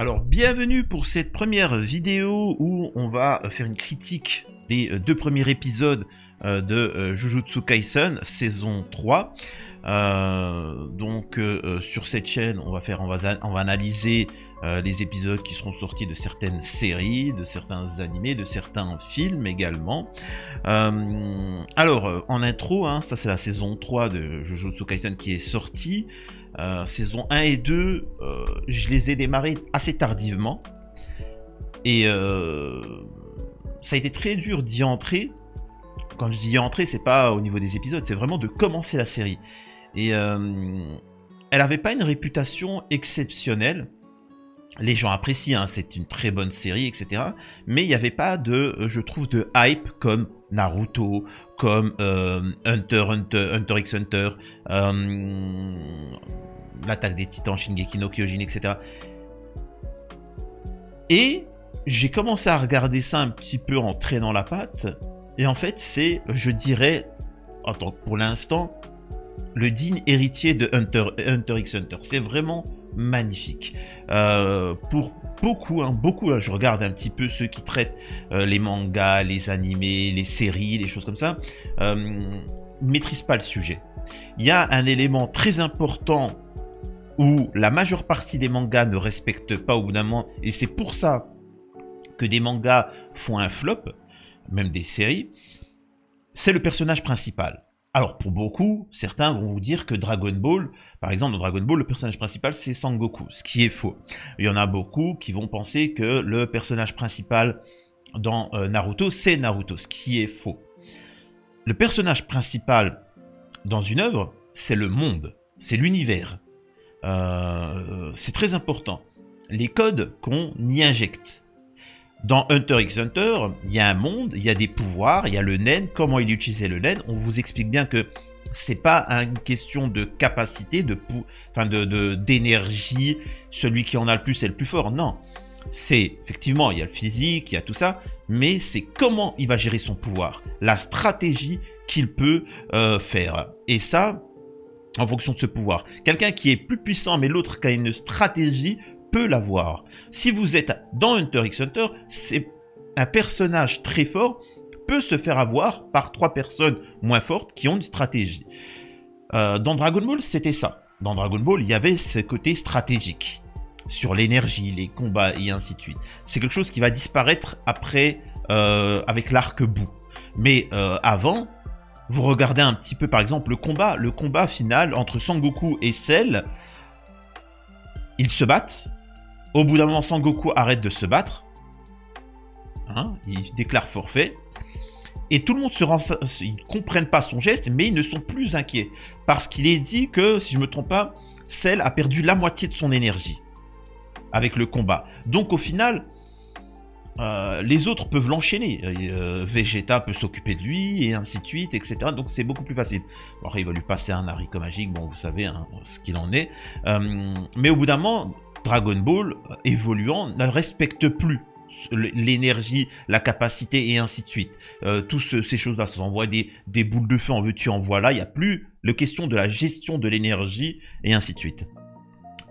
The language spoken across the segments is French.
Alors, bienvenue pour cette première vidéo où on va faire une critique des deux premiers épisodes de Jujutsu Kaisen, saison 3. Sur cette chaîne, on va analyser les épisodes qui seront sortis de certaines séries, de certains animés, de certains films également. En intro, ça c'est la saison 3 de Jujutsu Kaisen qui est sortie. Saison 1 et 2, je les ai démarrés assez tardivement. Et ça a été très dur d'y entrer. Quand je dis y entrer, c'est pas au niveau des épisodes, c'est vraiment de commencer la série. Et elle avait pas une réputation exceptionnelle. Les gens apprécient, c'est une très bonne série, etc. Mais il n'y avait pas je trouve, de hype comme Naruto, comme Hunter x Hunter, l'attaque des Titans, Shingeki no Kyojin, etc. Et j'ai commencé à regarder ça un petit peu en traînant la patte. Et en fait, c'est, je dirais, pour l'instant, le digne héritier de Hunter x Hunter. C'est vraiment magnifique. Pour beaucoup, je regarde un petit peu ceux qui traitent les mangas, les animés, les séries, les choses comme ça, ne maîtrisent pas le sujet. Il y a un élément très important où la majeure partie des mangas ne respectent pas au bout d'un moment, et c'est pour ça que des mangas font un flop, même des séries, c'est le personnage principal. Alors pour beaucoup, certains vont vous dire que Dragon Ball, par exemple dans Dragon Ball, le personnage principal c'est Sangoku, ce qui est faux. Il y en a beaucoup qui vont penser que le personnage principal dans Naruto, c'est Naruto, ce qui est faux. Le personnage principal dans une œuvre, c'est le monde, c'est l'univers. C'est très important. Les codes qu'on y injecte. Dans Hunter x Hunter, il y a un monde, il y a des pouvoirs, il y a le nen. Comment il utilisait le nen? On vous explique bien que c'est pas une question de capacité, d'énergie. Celui qui en a le plus est le plus fort. Non, c'est effectivement il y a le physique, il y a tout ça, mais c'est comment il va gérer son pouvoir, la stratégie qu'il peut faire. Et ça, en fonction de ce pouvoir. Quelqu'un qui est plus puissant, mais l'autre qui a une stratégie peut l'avoir. Si vous êtes dans Hunter x Hunter, c'est un personnage très fort peut se faire avoir par trois personnes moins fortes qui ont une stratégie. Dans Dragon Ball, c'était ça. Dans Dragon Ball, il y avait ce côté stratégique sur l'énergie, les combats et ainsi de suite. C'est quelque chose qui va disparaître après avec l'arc Buu. Mais avant, vous regardez un petit peu par exemple le combat final entre Sangoku et Cell. Ils se battent. Au bout d'un moment, Sangoku arrête de se battre. Il déclare forfait. Et tout le monde ils ne comprennent pas son geste, mais ils ne sont plus inquiets. Parce qu'il est dit que, si je ne me trompe pas, Cell a perdu la moitié de son énergie avec le combat. Donc au final, les autres peuvent l'enchaîner. Vegeta peut s'occuper de lui, et ainsi de suite, etc. Donc c'est beaucoup plus facile. Bon, après, il va lui passer un haricot magique, bon, vous savez ce qu'il en est. Mais au bout d'un moment, Dragon Ball, évoluant, ne respecte plus l'énergie, la capacité et ainsi de suite. Toutes ces choses-là, ça envoie des boules de feu en veux-tu en voilà. Il n'y a plus la question de la gestion de l'énergie et ainsi de suite.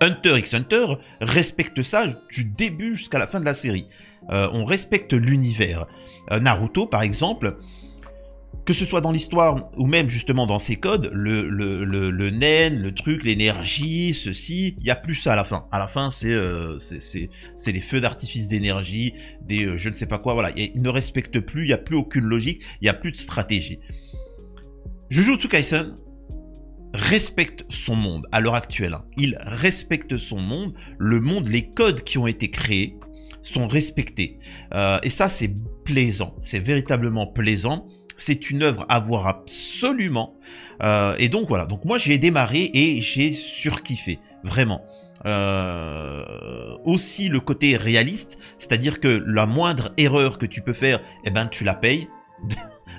Hunter x Hunter respecte ça du début jusqu'à la fin de la série. On respecte l'univers. Naruto, par exemple, que ce soit dans l'histoire ou même justement dans ses codes, le nen, le truc, l'énergie, ceci, il n'y a plus ça à la fin. À la fin, c'est des feux d'artifice d'énergie, des je ne sais pas quoi, voilà. Il ne respecte plus, il n'y a plus aucune logique, il n'y a plus de stratégie. Jujutsu Kaisen respecte son monde à l'heure actuelle. Il respecte son monde, le monde, les codes qui ont été créés sont respectés. Et ça, c'est plaisant, c'est véritablement plaisant. C'est une œuvre à voir absolument. Et donc voilà. Donc moi j'ai démarré et j'ai surkiffé. Vraiment. Aussi le côté réaliste. C'est-à-dire que la moindre erreur que tu peux faire, eh ben tu la payes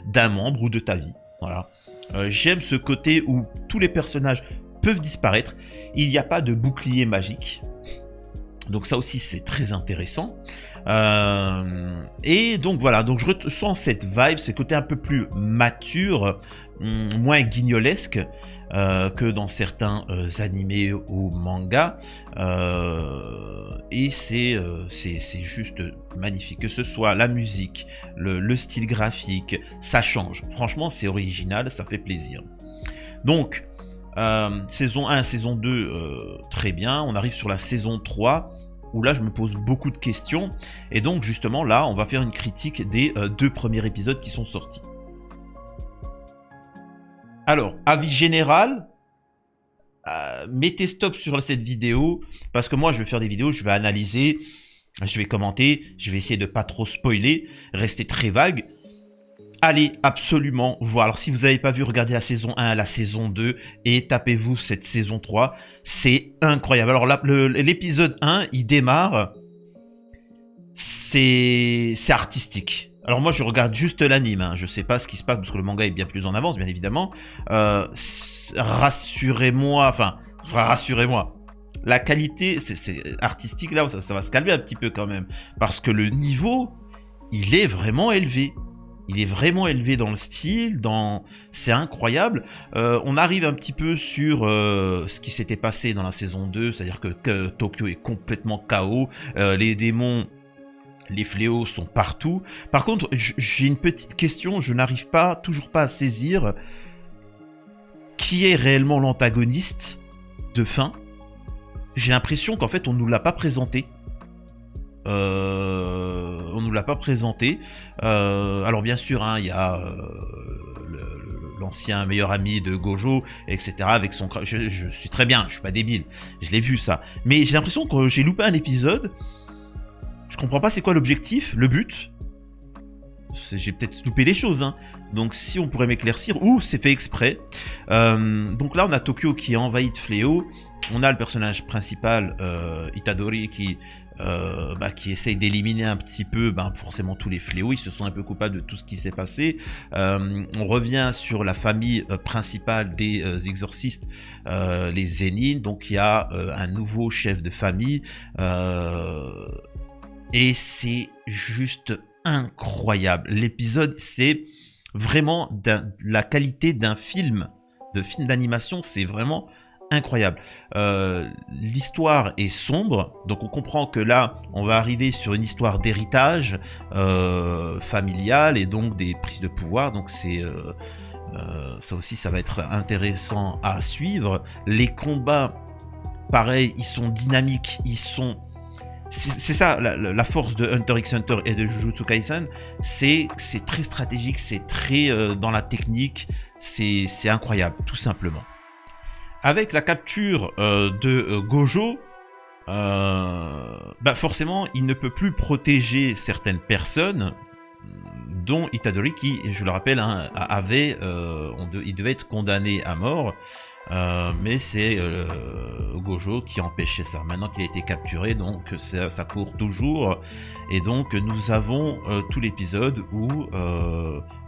d'un membre ou de ta vie. Voilà. J'aime ce côté où tous les personnages peuvent disparaître. Il n'y a pas de bouclier magique. Donc ça aussi c'est très intéressant. Et donc voilà, donc je ressens cette vibe, ce côté un peu plus mature, moins guignolesque que dans certains animés ou mangas. Et c'est juste magnifique, que ce soit la musique, le style graphique, ça change. Franchement c'est original, ça fait plaisir. Donc saison 1, saison 2, très bien. On arrive sur la saison 3, où là je me pose beaucoup de questions. Et donc justement là, on va faire une critique des 2 premiers épisodes qui sont sortis. Alors, avis général, mettez stop sur cette vidéo, parce que moi je vais faire des vidéos, je vais analyser, je vais commenter, je vais essayer de pas trop spoiler, rester très vague. Allez absolument voir. Alors si vous n'avez pas vu, regardez la saison 1, la saison 2 et tapez-vous cette saison 3. C'est incroyable. Alors l'épisode 1, il démarre. C'est artistique. Alors moi je regarde juste l'anime, hein. Je sais pas ce qui se passe parce que le manga est bien plus en avance, bien évidemment. Rassurez-moi, la qualité c'est artistique là, ça va se calmer un petit peu quand même. Parce que le niveau, il est vraiment élevé. Il est vraiment élevé dans le style, c'est incroyable. On arrive un petit peu sur ce qui s'était passé dans la saison 2, c'est-à-dire que Tokyo est complètement KO, les démons, les fléaux sont partout. Par contre, j'ai une petite question, je n'arrive toujours pas à saisir qui est réellement l'antagoniste de fin. J'ai l'impression qu'en fait on nous l'a pas présenté. On nous l'a pas présenté. Alors bien sûr, hein, il y a l'ancien meilleur ami de Gojo, etc. Avec son, je suis très bien, je suis pas débile, je l'ai vu ça. Mais j'ai l'impression que j'ai loupé un épisode. Je comprends pas c'est quoi l'objectif, le but. J'ai peut-être loupé des choses, hein. Donc si on pourrait m'éclaircir, ou c'est fait exprès. Donc là on a Tokyo qui est envahi de fléaux. On a le personnage principal, Itadori, qui essaye d'éliminer un petit peu forcément tous les fléaux. Ils se sont un peu coupables de tout ce qui s'est passé. On revient sur la famille principale des exorcistes, les Zenin. Donc il y a un nouveau chef de famille. Et c'est juste incroyable. L'épisode, c'est vraiment la qualité d'un film, d'animation, c'est vraiment incroyable. L'histoire est sombre, donc on comprend que là, on va arriver sur une histoire d'héritage familial et donc des prises de pouvoir. Donc c'est ça aussi, ça va être intéressant à suivre. Les combats, pareil, ils sont dynamiques, c'est ça la force de Hunter x Hunter et de Jujutsu Kaisen, c'est très stratégique, c'est très dans la technique, c'est incroyable, tout simplement. Avec la capture de Gojo, forcément, il ne peut plus protéger certaines personnes, dont Itadori qui, je le rappelle, hein, il devait être condamné à mort. Mais c'est Gojo qui empêchait ça. Maintenant qu'il a été capturé, donc ça court toujours. Et donc nous avons tout l'épisode où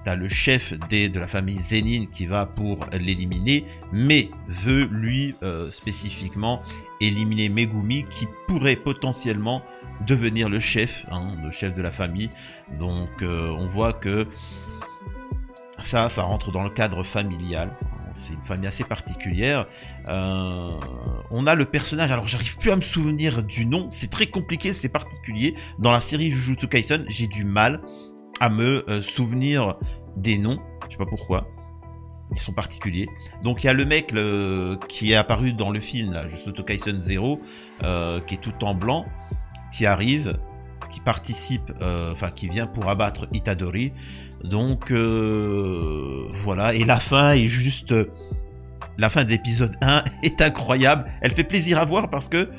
t'as le chef de la famille Zenin qui va pour l'éliminer, mais veut lui spécifiquement éliminer Megumi qui pourrait potentiellement devenir le chef de la famille. Donc on voit que ça rentre dans le cadre familial. C'est une famille assez particulière. On a le personnage, alors j'arrive plus à me souvenir du nom, c'est très compliqué, c'est particulier. Dans la série Jujutsu Kaisen, j'ai du mal à me souvenir des noms, je sais pas pourquoi. Ils sont particuliers. Donc il y a le mec qui est apparu dans le film, là, Jujutsu Kaisen 0, qui est tout en blanc, qui arrive, qui participe, qui vient pour abattre Itadori. Donc voilà, et la fin est juste... La fin de l'épisode 1 est incroyable. Elle fait plaisir à voir parce que,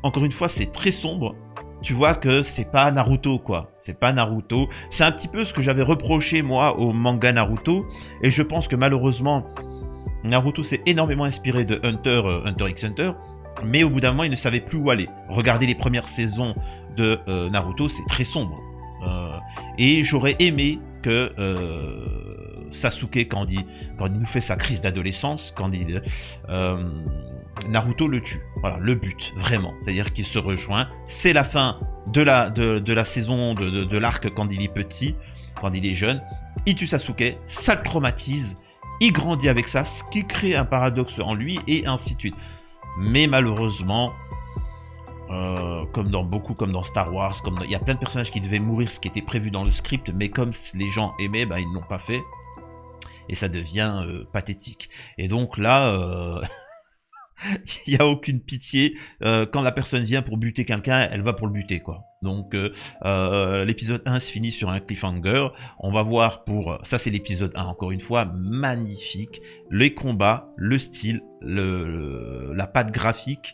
encore une fois, c'est très sombre. Tu vois que c'est pas Naruto, quoi. C'est pas Naruto. C'est un petit peu ce que j'avais reproché, moi, au manga Naruto. Et je pense que malheureusement, Naruto s'est énormément inspiré de Hunter x Hunter. Mais au bout d'un moment, il ne savait plus où aller. Regardez les premières saisons de Naruto, c'est très sombre. Et j'aurais aimé que Sasuke, quand il nous fait sa crise d'adolescence, Naruto le tue. Voilà, le but, vraiment. C'est-à-dire qu'il se rejoint. C'est la fin de la saison, de l'arc quand il est petit, quand il est jeune. Il tue Sasuke, ça le traumatise. Il grandit avec ça, ce qui crée un paradoxe en lui, et ainsi de suite. Mais malheureusement, comme dans Star Wars, il y a plein de personnages qui devaient mourir, ce qui était prévu dans le script, mais comme les gens aimaient, bah, ils ne l'ont pas fait. Et ça devient pathétique. Et donc là, il n'y a aucune pitié. Quand la personne vient pour buter quelqu'un, elle va pour le buter, quoi. Donc l'épisode 1 se finit sur un cliffhanger. On va voir pour... Ça, c'est l'épisode 1, encore une fois, magnifique. Les combats, le style, la patte graphique.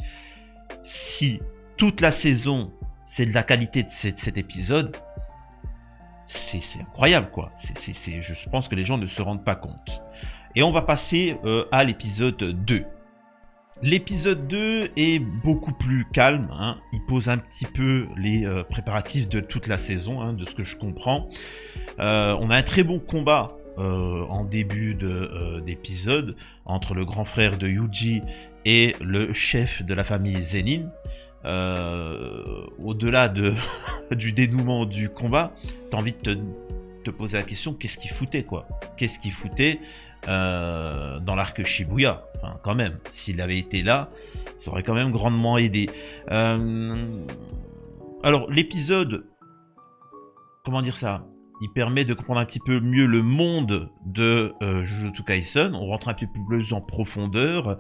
Si toute la saison, c'est de la qualité de cet épisode, c'est incroyable, quoi. Je pense que les gens ne se rendent pas compte. Et on va passer à l'épisode 2. L'épisode 2 est beaucoup plus calme, hein. Il pose un petit peu les préparatifs de toute la saison, hein, de ce que je comprends. On a un très bon combat en début d'épisode entre le grand frère de Yuji et le chef de la famille Zenin. Au-delà du dénouement du combat, t'as envie de te poser la question, qu'est-ce qu'il foutait, quoi? Qu'est-ce qu'il foutait dans l'arc Shibuya? Enfin, quand même, s'il avait été là, ça aurait quand même grandement aidé. Alors, l'épisode, comment dire ça? Il permet de comprendre un petit peu mieux le monde de Jujutsu Kaisen. On rentre un petit peu plus en profondeur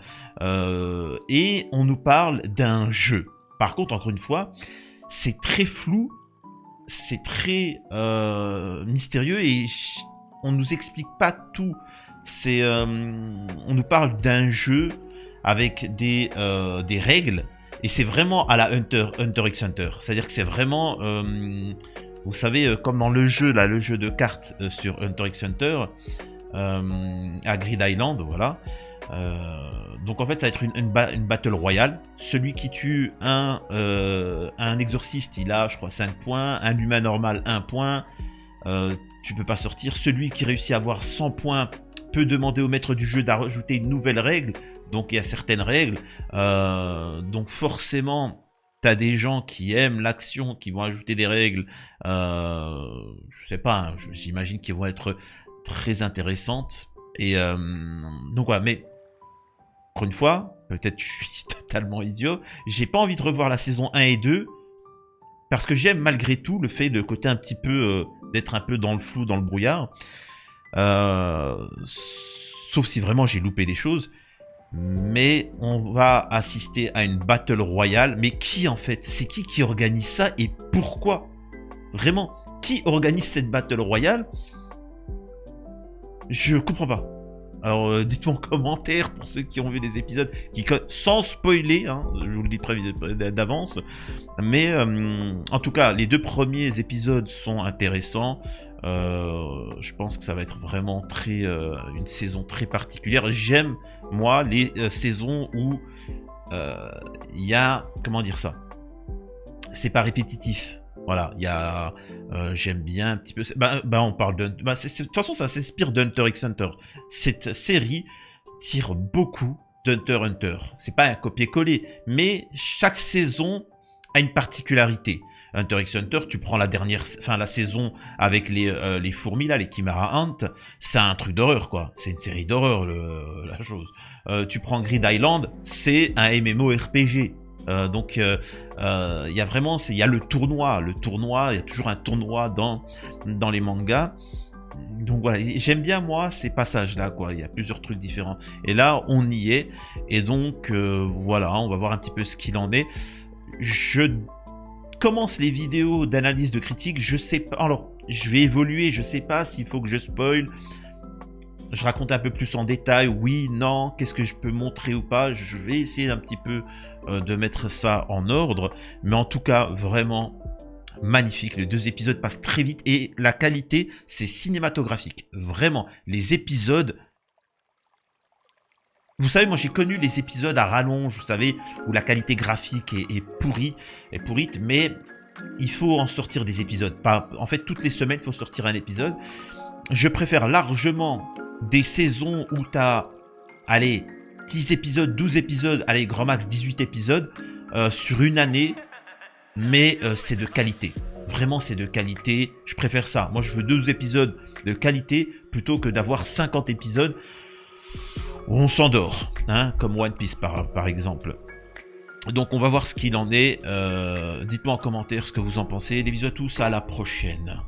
et on nous parle d'un jeu. Par contre, encore une fois, c'est très flou, c'est très mystérieux et on nous explique pas tout. On nous parle d'un jeu avec des règles et c'est vraiment à la Hunter x Hunter. C'est-à-dire que c'est vraiment, vous savez, comme dans le jeu de cartes sur Hunter x Hunter, à Grid Island, voilà. Donc en fait ça va être une battle royale. Celui qui tue un exorciste, il a je crois 5 points, un humain normal 1 point, tu peux pas sortir. Celui qui réussit à avoir 100 points peut demander au maître du jeu d'ajouter une nouvelle règle. Donc il y a certaines règles, donc forcément t'as des gens qui aiment l'action, qui vont ajouter des règles, je sais pas, hein, j'imagine qu'ils vont être très intéressantes. Et donc voilà, mais encore une fois, peut-être je suis totalement idiot, j'ai pas envie de revoir la saison 1 et 2, parce que j'aime malgré tout le fait de côté un petit peu, d'être un peu dans le flou, dans le brouillard, sauf si vraiment j'ai loupé des choses, mais on va assister à une battle royale, mais qui en fait? C'est qui organise ça et pourquoi? Vraiment, qui organise cette battle royale? Je comprends pas. Alors dites-moi en commentaire pour ceux qui ont vu les épisodes, sans spoiler, hein, je vous le dis d'avance. Mais en tout cas, les 2 premiers épisodes sont intéressants. Je pense que ça va être vraiment une saison très particulière. J'aime, moi, les saisons où il y a, comment dire ça? C'est pas répétitif. Voilà, il y a, j'aime bien un petit peu. On parle de toute façon, ça s'inspire d'Hunter x Hunter. Cette série tire beaucoup d'Hunter x Hunter. C'est pas un copier-coller, mais chaque saison a une particularité. Hunter x Hunter, tu prends la saison avec les fourmis là, les Chimera Ant, c'est un truc d'horreur, quoi. C'est une série d'horreur, la chose. Tu prends Grid Island, c'est un MMORPG. Donc il y a vraiment, il y a le tournoi, il y a toujours un tournoi dans les mangas. Donc voilà, j'aime bien moi ces passages là, quoi. Il y a plusieurs trucs différents et là on y est, et donc voilà, on va voir un petit peu ce qu'il en est. Je commence les vidéos d'analyse de critique, je sais pas, alors je vais évoluer, je sais pas s'il faut que je spoil. Je raconte un peu plus en détail, oui, non, qu'est-ce que je peux montrer ou pas. Je vais essayer un petit peu de mettre ça en ordre. Mais en tout cas, vraiment magnifique. Les 2 épisodes passent très vite et la qualité, c'est cinématographique. Vraiment, les épisodes... Vous savez, moi j'ai connu les épisodes à rallonge, vous savez, où la qualité graphique est pourrite, mais il faut en sortir des épisodes. En fait, toutes les semaines, il faut sortir un épisode. Je préfère largement des saisons où tu as, allez, 10 épisodes, 12 épisodes, allez, grand max 18 épisodes sur une année, mais c'est de qualité. Vraiment, c'est de qualité. Je préfère ça. Moi, je veux 12 épisodes de qualité plutôt que d'avoir 50 épisodes où on s'endort, hein, comme One Piece par exemple. Donc, on va voir ce qu'il en est. Dites-moi en commentaire ce que vous en pensez. Des bisous à tous, à la prochaine.